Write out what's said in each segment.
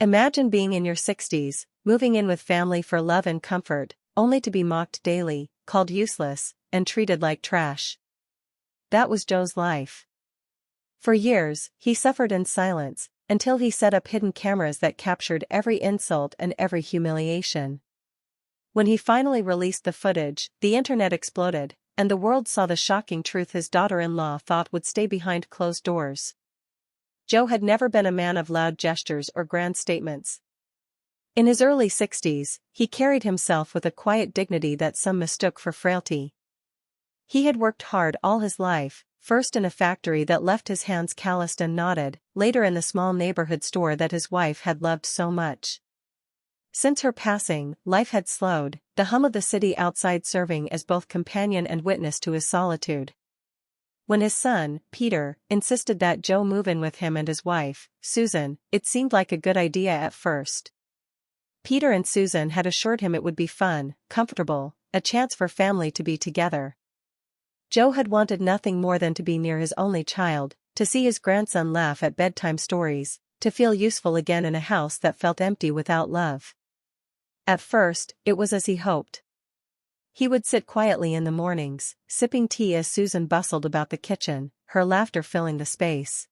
Imagine being in your 60s, moving in with family for love and comfort, only to be mocked daily, called useless, and treated like trash. That was Joe's life. For years, he suffered in silence, until he set up hidden cameras that captured every insult and every humiliation. When he finally released the footage, the internet exploded, and the world saw the shocking truth his daughter-in-law thought would stay behind closed doors. Joe had never been a man of loud gestures or grand statements. In his early 60s, he carried himself with a quiet dignity that some mistook for frailty. He had worked hard all his life, first in a factory that left his hands calloused and knotted, later in the small neighborhood store that his wife had loved so much. Since her passing, life had slowed, the hum of the city outside serving as both companion and witness to his solitude. When his son, Peter, insisted that Joe move in with him and his wife, Susan, it seemed like a good idea at first. Peter and Susan had assured him it would be fun, comfortable, a chance for family to be together. Joe had wanted nothing more than to be near his only child, to see his grandson laugh at bedtime stories, to feel useful again in a house that felt empty without love. At first, it was as he hoped. He would sit quietly in the mornings, sipping tea as Susan bustled about the kitchen, her laughter filling the space.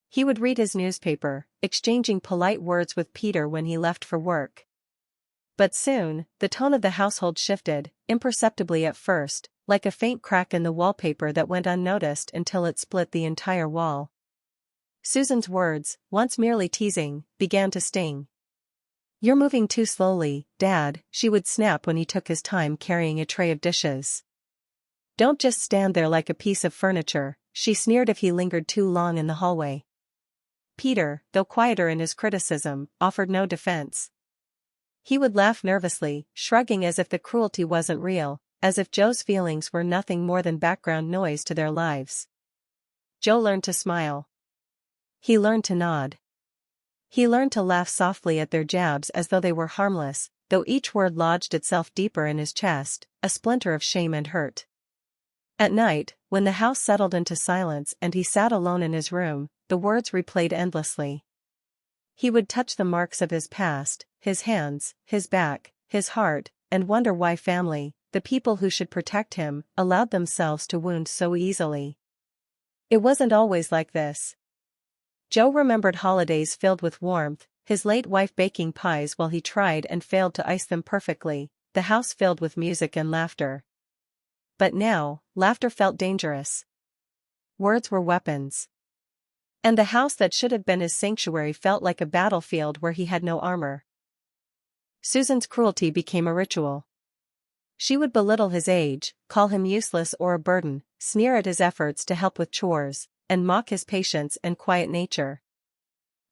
He would read his newspaper, exchanging polite words with Peter when he left for work. But soon, the tone of the household shifted, imperceptibly at first, like a faint crack in the wallpaper that went unnoticed until it split the entire wall. Susan's words, once merely teasing, began to sting. "You're moving too slowly, Dad," she would snap when he took his time carrying a tray of dishes. "Don't just stand there like a piece of furniture," she sneered if he lingered too long in the hallway. Peter, though quieter in his criticism, offered no defense. He would laugh nervously, shrugging as if the cruelty wasn't real, as if Joe's feelings were nothing more than background noise to their lives. Joe learned to smile. He learned to nod. He learned to laugh softly at their jabs as though they were harmless, though each word lodged itself deeper in his chest, a splinter of shame and hurt. At night, when the house settled into silence and he sat alone in his room, the words replayed endlessly. He would touch the marks of his past, his hands, his back, his heart, and wonder why family, the people who should protect him, allowed themselves to wound so easily. It wasn't always like this. Joe remembered holidays filled with warmth, his late wife baking pies while he tried and failed to ice them perfectly, the house filled with music and laughter. But now, laughter felt dangerous. Words were weapons. And the house that should have been his sanctuary felt like a battlefield where he had no armor. Susan's cruelty became a ritual. She would belittle his age, call him useless or a burden, sneer at his efforts to help with chores, and mock his patience and quiet nature.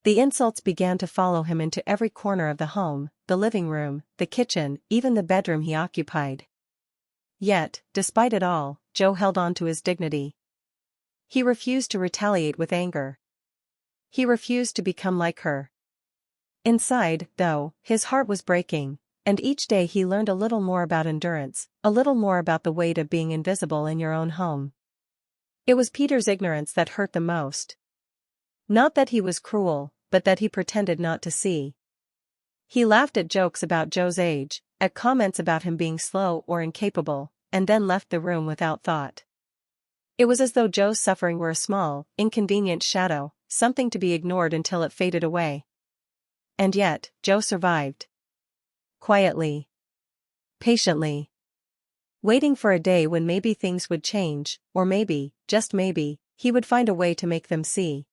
The insults began to follow him into every corner of the home, the living room, the kitchen, even the bedroom he occupied. Yet, despite it all, Joe held on to his dignity. He refused to retaliate with anger. He refused to become like her. Inside, though, his heart was breaking, and each day he learned a little more about endurance, a little more about the weight of being invisible in your own home. It was Peter's ignorance that hurt the most. Not that he was cruel, but that he pretended not to see. He laughed at jokes about Joe's age, at comments about him being slow or incapable, and then left the room without thought. It was as though Joe's suffering were a small, inconvenient shadow, something to be ignored until it faded away. And yet, Joe survived. Quietly. Patiently. Waiting for a day when maybe things would change, or maybe, just maybe, he would find a way to make them see.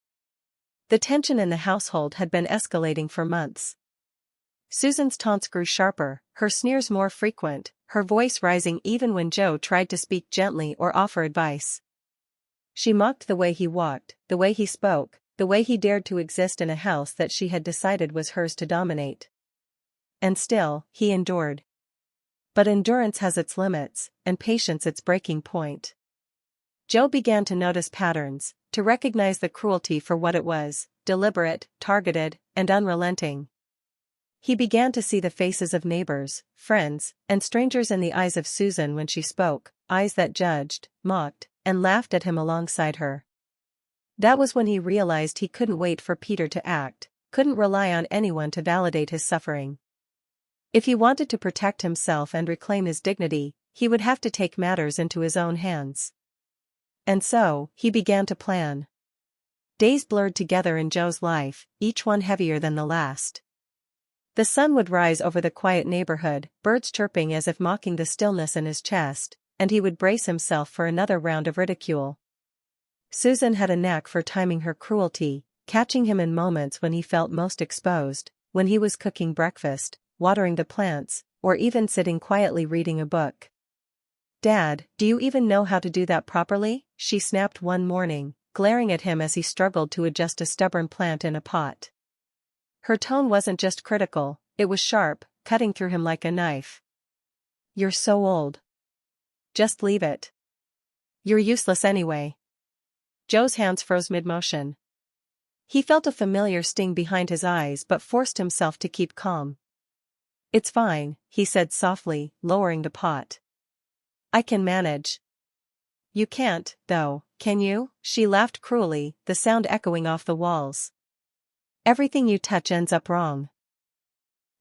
The tension in the household had been escalating for months. Susan's taunts grew sharper, her sneers more frequent, her voice rising even when Joe tried to speak gently or offer advice. She mocked the way he walked, the way he spoke, the way he dared to exist in a house that she had decided was hers to dominate. And still, he endured. But endurance has its limits, and patience its breaking point. Joe began to notice patterns, to recognize the cruelty for what it was, deliberate, targeted, and unrelenting. He began to see the faces of neighbors, friends, and strangers in the eyes of Susan when she spoke, eyes that judged, mocked, and laughed at him alongside her. That was when he realized he couldn't wait for Peter to act, couldn't rely on anyone to validate his suffering. If he wanted to protect himself and reclaim his dignity, he would have to take matters into his own hands. And so, he began to plan. Days blurred together in Joe's life, each one heavier than the last. The sun would rise over the quiet neighborhood, birds chirping as if mocking the stillness in his chest, and he would brace himself for another round of ridicule. Susan had a knack for timing her cruelty, catching him in moments when he felt most exposed, when he was cooking breakfast, watering the plants, or even sitting quietly reading a book. "Dad, do you even know how to do that properly?" she snapped one morning, glaring at him as he struggled to adjust a stubborn plant in a pot. Her tone wasn't just critical, it was sharp, cutting through him like a knife. "You're so old. Just leave it. You're useless anyway." Joe's hands froze mid-motion. He felt a familiar sting behind his eyes but forced himself to keep calm. "It's fine," he said softly, lowering the pot. "I can manage." "You can't, though, can you?" She laughed cruelly, the sound echoing off the walls. "Everything you touch ends up wrong.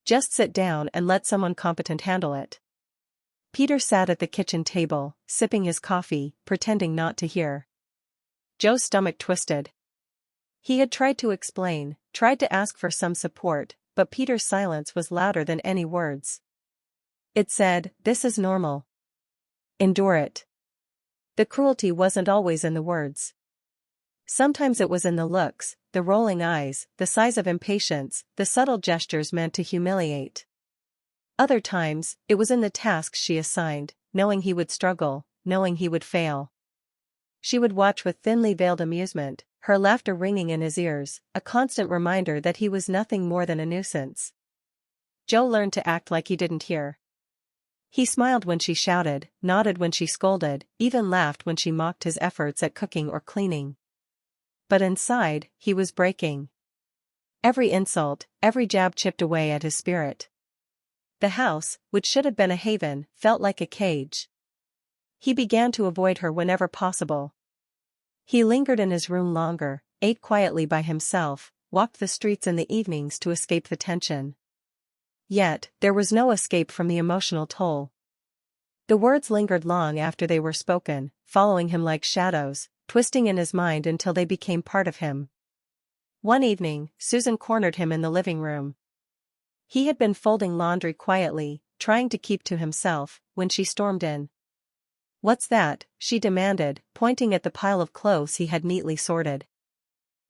Just sit down and let someone competent handle it." Peter sat at the kitchen table, sipping his coffee, pretending not to hear. Joe's stomach twisted. He had tried to explain, tried to ask for some support, but Peter's silence was louder than any words. It said, "This is normal. Endure it." The cruelty wasn't always in the words. Sometimes it was in the looks, the rolling eyes, the sighs of impatience, the subtle gestures meant to humiliate. Other times, it was in the tasks she assigned, knowing he would struggle, knowing he would fail. She would watch with thinly veiled amusement, her laughter ringing in his ears, a constant reminder that he was nothing more than a nuisance. Joe learned to act like he didn't hear. He smiled when she shouted, nodded when she scolded, even laughed when she mocked his efforts at cooking or cleaning. But inside, he was breaking. Every insult, every jab chipped away at his spirit. The house, which should have been a haven, felt like a cage. He began to avoid her whenever possible. He lingered in his room longer, ate quietly by himself, walked the streets in the evenings to escape the tension. Yet, there was no escape from the emotional toll. The words lingered long after they were spoken, following him like shadows, twisting in his mind until they became part of him. One evening, Susan cornered him in the living room. He had been folding laundry quietly, trying to keep to himself, when she stormed in. "What's that?" she demanded, pointing at the pile of clothes he had neatly sorted.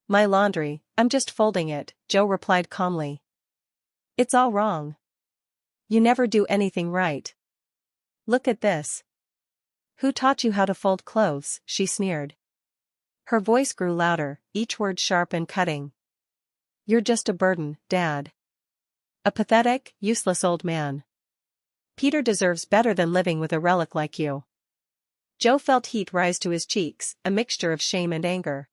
"My laundry, I'm just folding it," Joe replied calmly. "It's all wrong. You never do anything right. Look at this." "Who taught you how to fold clothes?" she sneered. Her voice grew louder, each word sharp and cutting. "You're just a burden, Dad. A pathetic, useless old man. Peter deserves better than living with a relic like you." Joe felt heat rise to his cheeks, a mixture of shame and anger.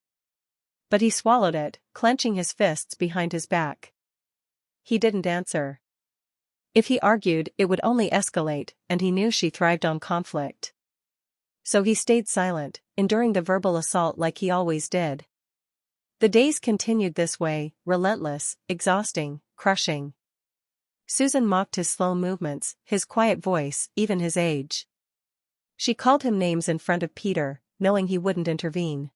But he swallowed it, clenching his fists behind his back. He didn't answer. If he argued, it would only escalate, and he knew she thrived on conflict. So he stayed silent, enduring the verbal assault like he always did. The days continued this way, relentless, exhausting, crushing. Susan mocked his slow movements, his quiet voice, even his age. She called him names in front of Peter, knowing he wouldn't intervene.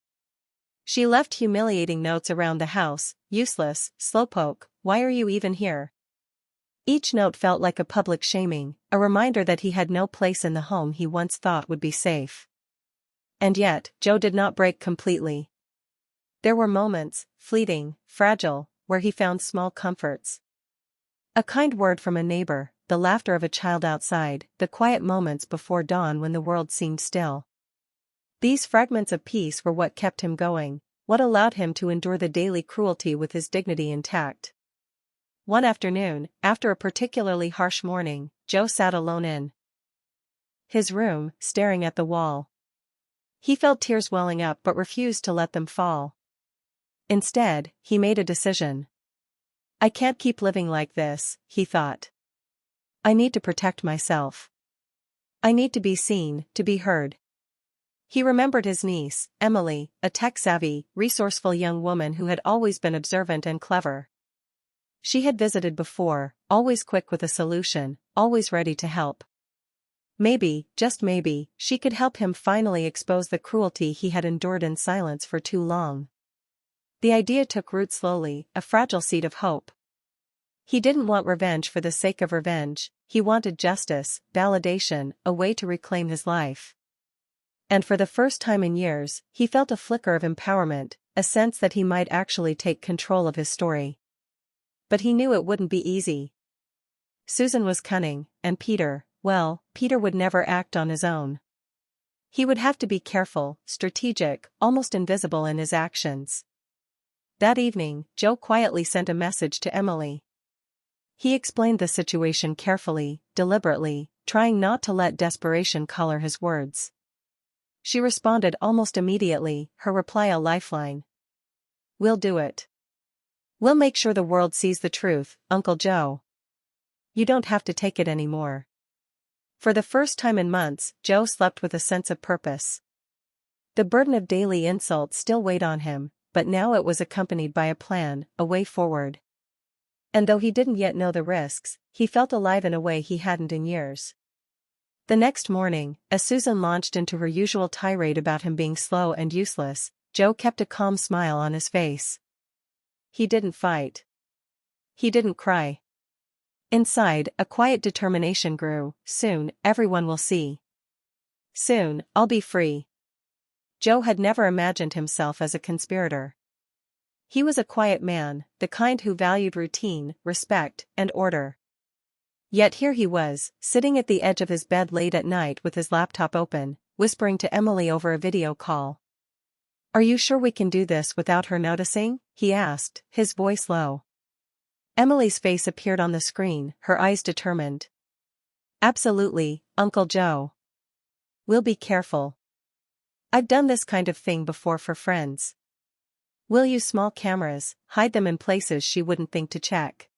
She left humiliating notes around the house: "Useless, slowpoke, why are you even here?" Each note felt like a public shaming, a reminder that he had no place in the home he once thought would be safe. And yet, Joe did not break completely. There were moments, fleeting, fragile, where he found small comforts. A kind word from a neighbor, the laughter of a child outside, the quiet moments before dawn when the world seemed still. These fragments of peace were what kept him going, what allowed him to endure the daily cruelty with his dignity intact. One afternoon, after a particularly harsh morning, Joe sat alone in his room, staring at the wall. He felt tears welling up but refused to let them fall. Instead, he made a decision. "I can't keep living like this," he thought. "I need to protect myself. I need to be seen, to be heard." He remembered his niece, Emily, a tech-savvy, resourceful young woman who had always been observant and clever. She had visited before, always quick with a solution, always ready to help. Maybe, just maybe, she could help him finally expose the cruelty he had endured in silence for too long. The idea took root slowly, a fragile seed of hope. He didn't want revenge for the sake of revenge, he wanted justice, validation, a way to reclaim his life. And for the first time in years, he felt a flicker of empowerment, a sense that he might actually take control of his story. But he knew it wouldn't be easy. Susan was cunning, and Peter, well, Peter would never act on his own. He would have to be careful, strategic, almost invisible in his actions. That evening, Joe quietly sent a message to Emily. He explained the situation carefully, deliberately, trying not to let desperation color his words. She responded almost immediately, her reply a lifeline. "We'll do it. We'll make sure the world sees the truth, Uncle Joe. You don't have to take it anymore." For the first time in months, Joe slept with a sense of purpose. The burden of daily insults still weighed on him, but now it was accompanied by a plan, a way forward. And though he didn't yet know the risks, he felt alive in a way he hadn't in years. The next morning, as Susan launched into her usual tirade about him being slow and useless, Joe kept a calm smile on his face. He didn't fight. He didn't cry. Inside, a quiet determination grew. Soon, everyone will see. Soon, I'll be free. Joe had never imagined himself as a conspirator. He was a quiet man, the kind who valued routine, respect, and order. Yet here he was, sitting at the edge of his bed late at night with his laptop open, whispering to Emily over a video call. "Are you sure we can do this without her noticing?" he asked, his voice low. Emily's face appeared on the screen, her eyes determined. "Absolutely, Uncle Joe. We'll be careful. I've done this kind of thing before for friends. We'll use small cameras, hide them in places she wouldn't think to check.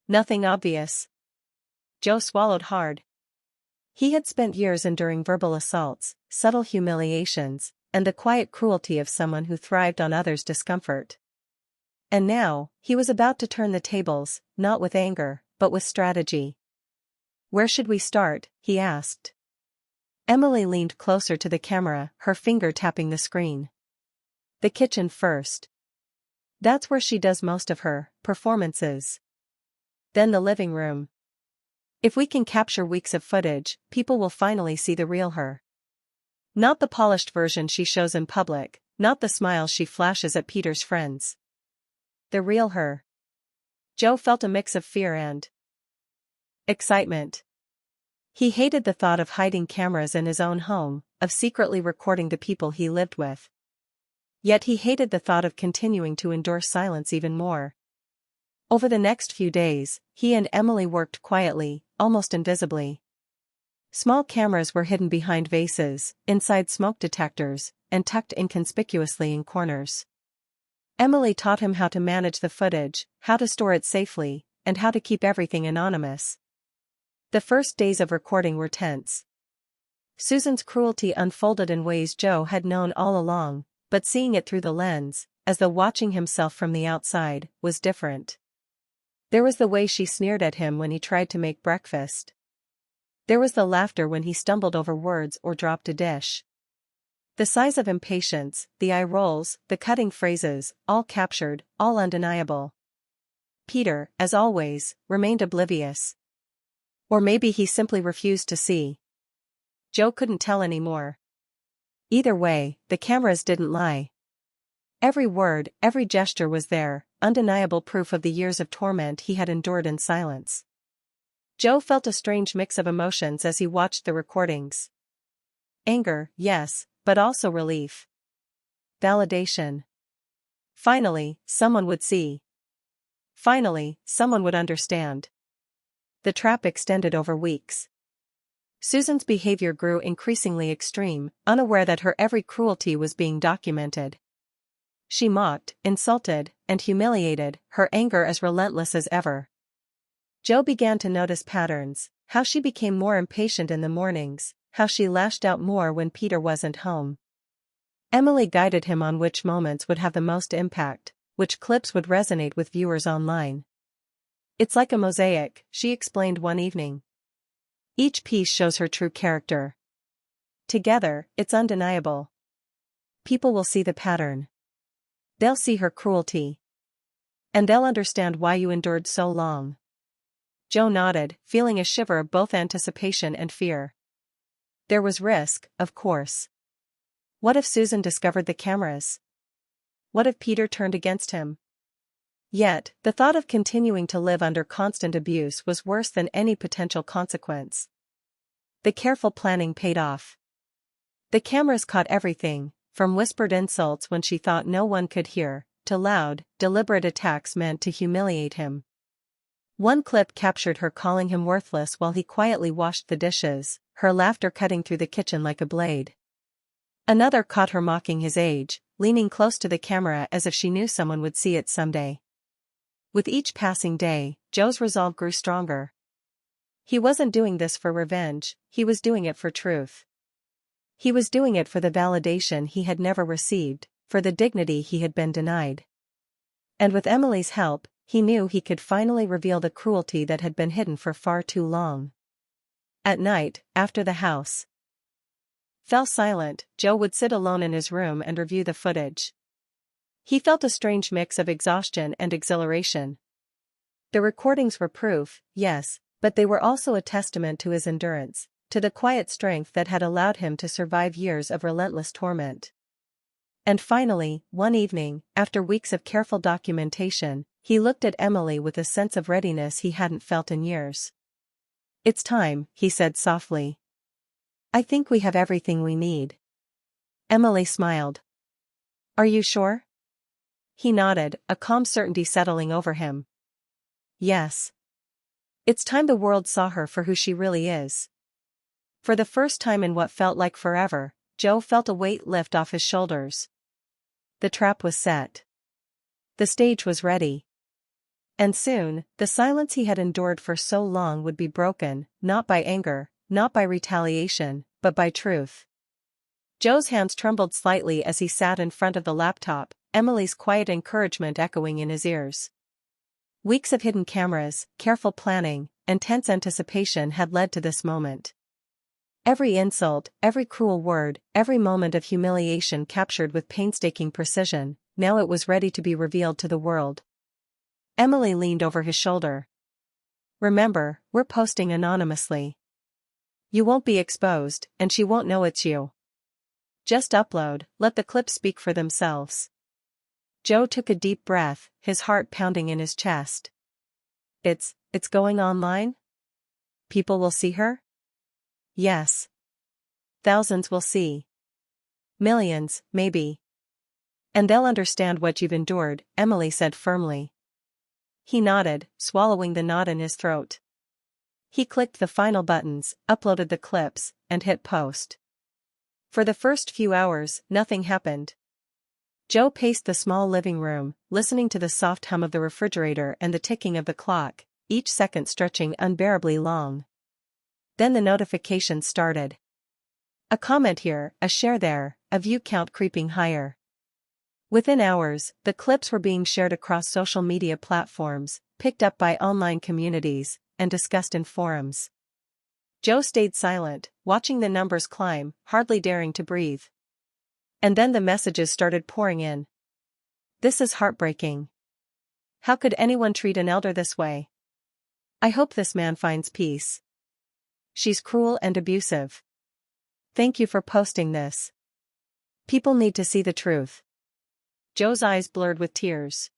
Nothing obvious." Joe swallowed hard. He had spent years enduring verbal assaults, subtle humiliations, and the quiet cruelty of someone who thrived on others' discomfort. And now, he was about to turn the tables, not with anger, but with strategy. "Where should we start?" he asked. Emily leaned closer to the camera, her finger tapping the screen. "The kitchen first. That's where she does most of her performances. Then the living room. If we can capture weeks of footage, people will finally see the real her. Not the polished version she shows in public, not the smiles she flashes at Peter's friends. The real her." Joe felt a mix of fear and excitement. He hated the thought of hiding cameras in his own home, of secretly recording the people he lived with. Yet he hated the thought of continuing to endure silence even more. Over the next few days, he and Emily worked quietly, almost invisibly. Small cameras were hidden behind vases, inside smoke detectors, and tucked inconspicuously in corners. Emily taught him how to manage the footage, how to store it safely, and how to keep everything anonymous. The first days of recording were tense. Susan's cruelty unfolded in ways Joe had known all along, but seeing it through the lens, as though watching himself from the outside, was different. There was the way she sneered at him when he tried to make breakfast. There was the laughter when he stumbled over words or dropped a dish. The sighs of impatience, the eye rolls, the cutting phrases, all captured, all undeniable. Peter, as always, remained oblivious. Or maybe he simply refused to see. Joe couldn't tell anymore. Either way, the cameras didn't lie. Every word, every gesture was there, undeniable proof of the years of torment he had endured in silence. Joe felt a strange mix of emotions as he watched the recordings. Anger, yes, but also relief. Validation. Finally, someone would see. Finally, someone would understand. The trap extended over weeks. Susan's behavior grew increasingly extreme, unaware that her every cruelty was being documented. She mocked, insulted, and humiliated, her anger as relentless as ever. Joe began to notice patterns, how she became more impatient in the mornings, how she lashed out more when Peter wasn't home. Emily guided him on which moments would have the most impact, which clips would resonate with viewers online. It's like a mosaic, she explained one evening. Each piece shows her true character. Together, it's undeniable. People will see the pattern. They'll see her cruelty. And they'll understand why you endured so long. Joe nodded, feeling a shiver of both anticipation and fear. There was risk, of course. What if Susan discovered the cameras? What if Peter turned against him? Yet, the thought of continuing to live under constant abuse was worse than any potential consequence. The careful planning paid off. The cameras caught everything, from whispered insults when she thought no one could hear, to loud, deliberate attacks meant to humiliate him. One clip captured her calling him worthless while he quietly washed the dishes, her laughter cutting through the kitchen like a blade. Another caught her mocking his age, leaning close to the camera as if she knew someone would see it someday. With each passing day, Joe's resolve grew stronger. He wasn't doing this for revenge, he was doing it for truth. He was doing it for the validation he had never received, for the dignity he had been denied. And with Emily's help, he knew he could finally reveal the cruelty that had been hidden for far too long. At night, after the house fell silent, Joe would sit alone in his room and review the footage. He felt a strange mix of exhaustion and exhilaration. The recordings were proof, yes, but they were also a testament to his endurance, to the quiet strength that had allowed him to survive years of relentless torment. And finally, one evening, after weeks of careful documentation, he looked at Emily with a sense of readiness he hadn't felt in years. "It's time," he said softly. "I think we have everything we need." Emily smiled. "Are you sure?" He nodded, a calm certainty settling over him. "Yes. It's time the world saw her for who she really is." For the first time in what felt like forever, Joe felt a weight lift off his shoulders. The trap was set. The stage was ready. And soon, the silence he had endured for so long would be broken, not by anger, not by retaliation, but by truth. Joe's hands trembled slightly as he sat in front of the laptop, Emily's quiet encouragement echoing in his ears. Weeks of hidden cameras, careful planning, and tense anticipation had led to this moment. Every insult, every cruel word, every moment of humiliation captured with painstaking precision, now it was ready to be revealed to the world. Emily leaned over his shoulder. "Remember, we're posting anonymously. You won't be exposed, and she won't know it's you. Just upload, let the clips speak for themselves." Joe took a deep breath, his heart pounding in his chest. It's going online? People will see her?" "Yes. Thousands will see. Millions, maybe. And they'll understand what you've endured," Emily said firmly. He nodded, swallowing the knot in his throat. He clicked the final buttons, uploaded the clips, and hit post. For the first few hours, nothing happened. Joe paced the small living room, listening to the soft hum of the refrigerator and the ticking of the clock, each second stretching unbearably long. Then the notifications started. A comment here, a share there, a view count creeping higher. Within hours, the clips were being shared across social media platforms, picked up by online communities, and discussed in forums. Joe stayed silent, watching the numbers climb, hardly daring to breathe. And then the messages started pouring in. "This is heartbreaking. How could anyone treat an elder this way? I hope this man finds peace. She's cruel and abusive. Thank you for posting this. People need to see the truth." Joe's eyes blurred with tears.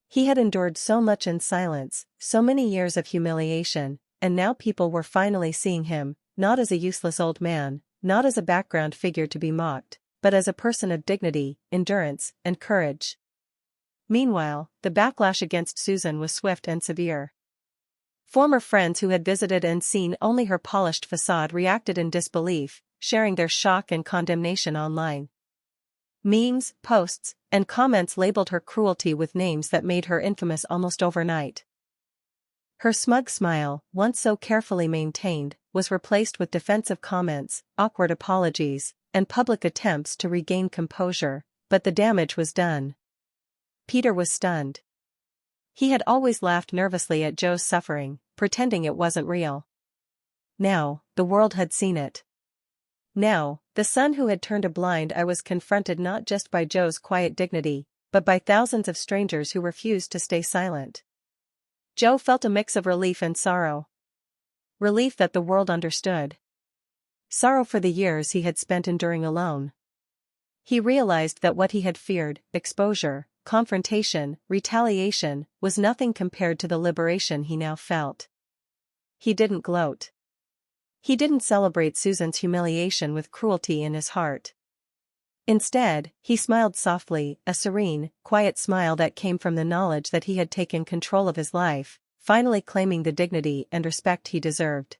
He had endured so much in silence, so many years of humiliation, and now people were finally seeing him, not as a useless old man, not as a background figure to be mocked, but as a person of dignity, endurance, and courage. Meanwhile, the backlash against Susan was swift and severe. Former friends who had visited and seen only her polished facade reacted in disbelief, sharing their shock and condemnation online. Memes, posts, and comments labeled her cruelty with names that made her infamous almost overnight. Her smug smile, once so carefully maintained, was replaced with defensive comments, awkward apologies, and public attempts to regain composure, but the damage was done. Peter was stunned. He had always laughed nervously at Joe's suffering, pretending it wasn't real. Now, the world had seen it. Now, the son who had turned a blind eye was confronted not just by Joe's quiet dignity, but by thousands of strangers who refused to stay silent. Joe felt a mix of relief and sorrow. Relief that the world understood. Sorrow for the years he had spent enduring alone. He realized that what he had feared, exposure, confrontation, retaliation, was nothing compared to the liberation he now felt. He didn't gloat. He didn't celebrate Susan's humiliation with cruelty in his heart. Instead, he smiled softly, a serene, quiet smile that came from the knowledge that he had taken control of his life, finally claiming the dignity and respect he deserved.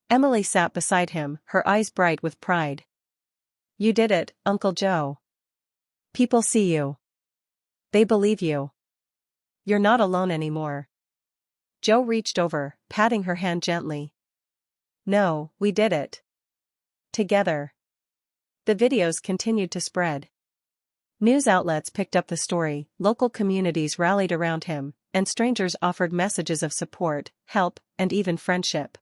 Emily sat beside him, her eyes bright with pride. "You did it, Uncle Joe. People see you. They believe you. You're not alone anymore." Joe reached over, patting her hand gently. "No, we did it. Together." The videos continued to spread. News outlets picked up the story, local communities rallied around him, and strangers offered messages of support, help, and even friendship.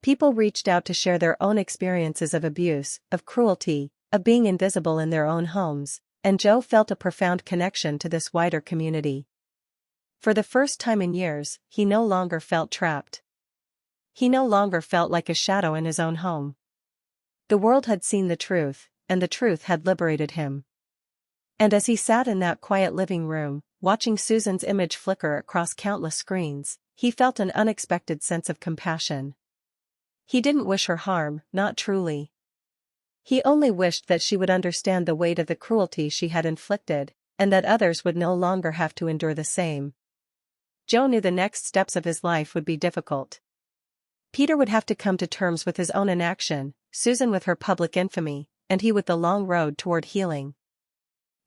People reached out to share their own experiences of abuse, of cruelty, of being invisible in their own homes, and Joe felt a profound connection to this wider community. For the first time in years, he no longer felt trapped. He no longer felt like a shadow in his own home. The world had seen the truth, and the truth had liberated him. And as he sat in that quiet living room, watching Susan's image flicker across countless screens, he felt an unexpected sense of compassion. He didn't wish her harm, not truly. He only wished that she would understand the weight of the cruelty she had inflicted, and that others would no longer have to endure the same. Joe knew the next steps of his life would be difficult. Peter would have to come to terms with his own inaction, Susan with her public infamy, and he with the long road toward healing.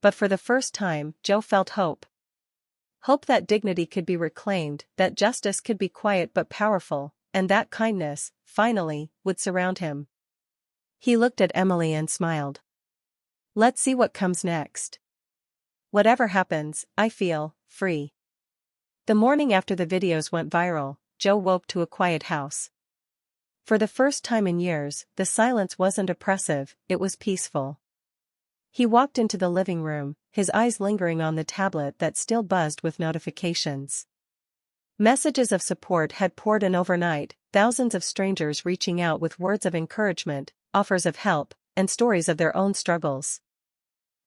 But for the first time, Joe felt hope. Hope that dignity could be reclaimed, that justice could be quiet but powerful, and that kindness, finally, would surround him. He looked at Emily and smiled. "Let's see what comes next. Whatever happens, I feel free." The morning after the videos went viral, Joe woke to a quiet house. For the first time in years, the silence wasn't oppressive, it was peaceful. He walked into the living room, his eyes lingering on the tablet that still buzzed with notifications. Messages of support had poured in overnight, thousands of strangers reaching out with words of encouragement, offers of help, and stories of their own struggles.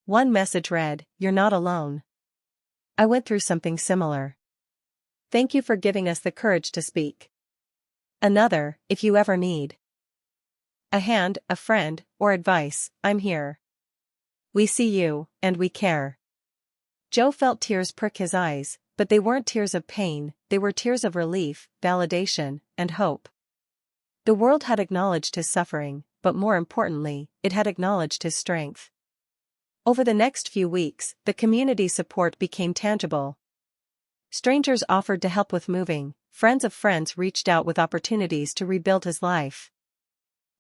One message read, "You're not alone. I went through something similar. Thank you for giving us the courage to speak." Another, "If you ever need a hand, a friend, or advice, I'm here. We see you, and we care." Joe felt tears prick his eyes, but they weren't tears of pain, they were tears of relief, validation, and hope. The world had acknowledged his suffering, but more importantly, it had acknowledged his strength. Over the next few weeks, the community's support became tangible. Strangers offered to help with moving, friends of friends reached out with opportunities to rebuild his life.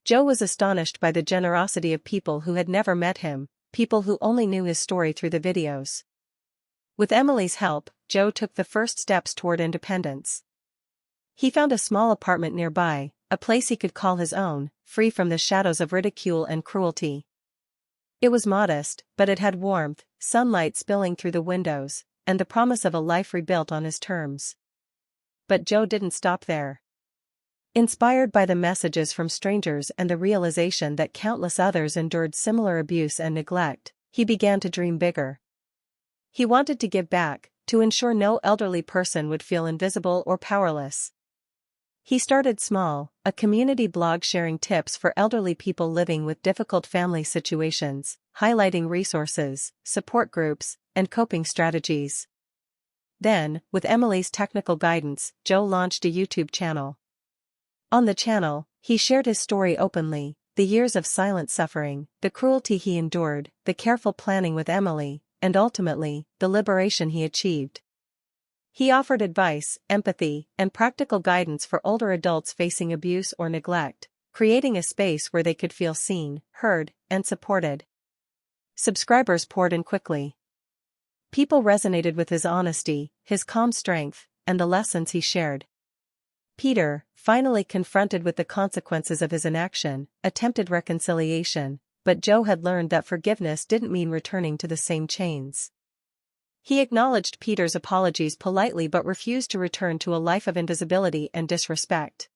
Joe was astonished by the generosity of people who had never met him, people who only knew his story through the videos. With Emily's help, Joe took the first steps toward independence. He found a small apartment nearby, a place he could call his own, free from the shadows of ridicule and cruelty. It was modest, but it had warmth, sunlight spilling through the windows, and the promise of a life rebuilt on his terms. But Joe didn't stop there. Inspired by the messages from strangers and the realization that countless others endured similar abuse and neglect, he began to dream bigger. He wanted to give back, to ensure no elderly person would feel invisible or powerless. He started small, a community blog sharing tips for elderly people living with difficult family situations, highlighting resources, support groups, and coping strategies. Then, with Emily's technical guidance, Joe launched a YouTube channel. On the channel, he shared his story openly, the years of silent suffering, the cruelty he endured, the careful planning with Emily, and ultimately, the liberation he achieved. He offered advice, empathy, and practical guidance for older adults facing abuse or neglect, creating a space where they could feel seen, heard, and supported. Subscribers poured in quickly. People resonated with his honesty, his calm strength, and the lessons he shared. Peter, finally confronted with the consequences of his inaction, attempted reconciliation, but Joe had learned that forgiveness didn't mean returning to the same chains. He acknowledged Peter's apologies politely but refused to return to a life of invisibility and disrespect.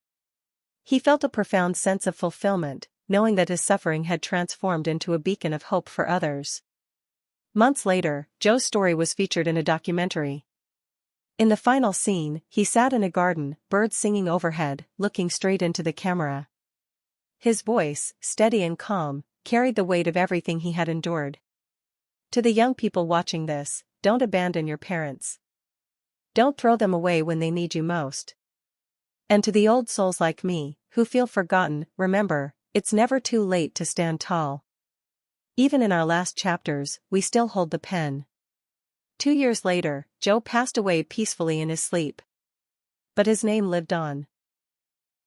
He felt a profound sense of fulfillment, knowing that his suffering had transformed into a beacon of hope for others. Months later, Joe's story was featured in a documentary. In the final scene, he sat in a garden, birds singing overhead, looking straight into the camera. His voice, steady and calm, carried the weight of everything he had endured. To the young people watching this, don't abandon your parents. Don't throw them away when they need you most. And to the old souls like me, who feel forgotten, remember, it's never too late to stand tall. Even in our last chapters, we still hold the pen. 2 years later, Joe passed away peacefully in his sleep. But his name lived on.